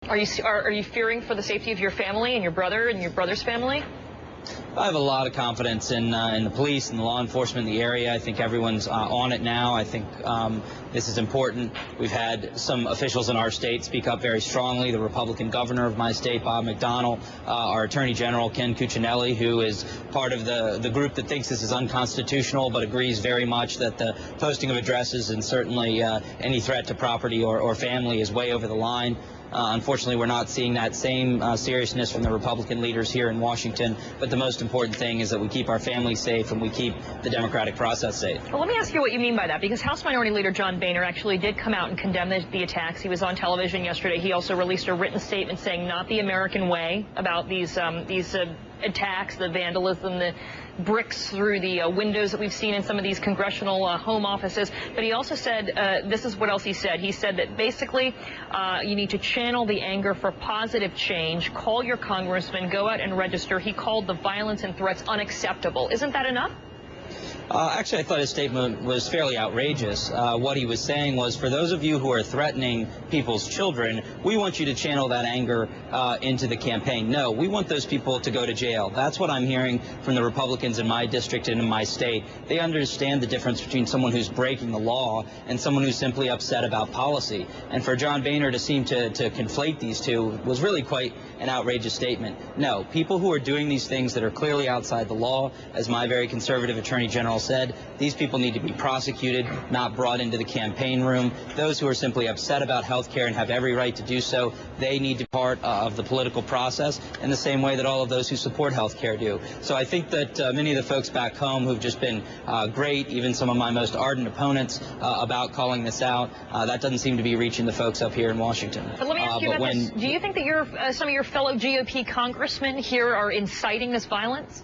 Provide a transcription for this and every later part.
Are you fearing for the safety of your family and your brother's family? I have a lot of confidence in the police and the law enforcement in the area. I think everyone's on it now. I think this is important. We've had some officials in our state speak up very strongly. The Republican governor of my state, Bob McDonnell, our Attorney General, Ken Cuccinelli, who is part of the group that thinks this is unconstitutional but agrees very much that the posting of addresses and certainly any threat to property or family is way over the line. Unfortunately, we're not seeing that same seriousness from the Republican leaders here in Washington. But the most important thing is that we keep our families safe and we keep the democratic process safe. Well, let me ask you what you mean by that, because House Minority Leader John Boehner actually did come out and condemn the attacks. He was on television yesterday. He also released a written statement saying not the American way about these attacks, the vandalism, the bricks through the windows that we've seen in some of these congressional home offices. But he also said, this is what else he said. He said that basically you need to channel the anger for positive change, call your congressman, go out and register. He called the violence and threats unacceptable. Isn't that enough? Actually, I thought his statement was fairly outrageous. What he was saying was, for those of you who are threatening people's children, we want you to channel that anger into the campaign. No, we want those people to go to jail. That's what I'm hearing from the Republicans in my district and in my state. They understand the difference between someone who's breaking the law and someone who's simply upset about policy. And for John Boehner to seem to conflate these two was really quite an outrageous statement. No, people who are doing these things that are clearly outside the law, as my very conservative Attorney General said, these people need to be prosecuted, not brought into the campaign room. Those who are simply upset about health care and have every right to do so, they need to be part of the political process in the same way that all of those who support health care do. So I think that many of the folks back home who've just been great, even some of my most ardent opponents, about calling this out, that doesn't seem to be reaching the folks up here in Washington. But let me ask you about this. Do you think that some of your fellow GOP congressmen here are inciting this violence?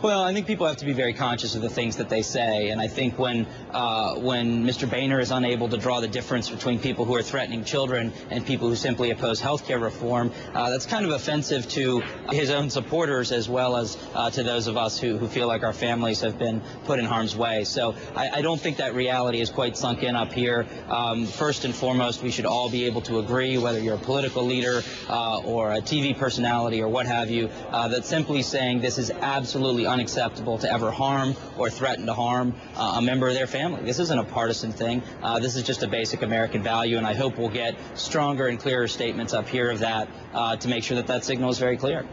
Well, I think people have to be very conscious of the things that they say, and I think when Mr. Boehner is unable to draw the difference between people who are threatening children and people who simply oppose health care reform, that's kind of offensive to his own supporters as well as to those of us who feel like our families have been put in harm's way. So I don't think that reality is quite sunk in up here. First and foremost, we should all be able to agree, whether you're a political leader or a TV personality or what have you, that simply saying this is absolutely unacceptable to ever harm or threaten to harm a member of their family. This isn't a partisan thing. This is just a basic American value, and I hope we'll get stronger and clearer statements up here of that to make sure that that signal is very clear.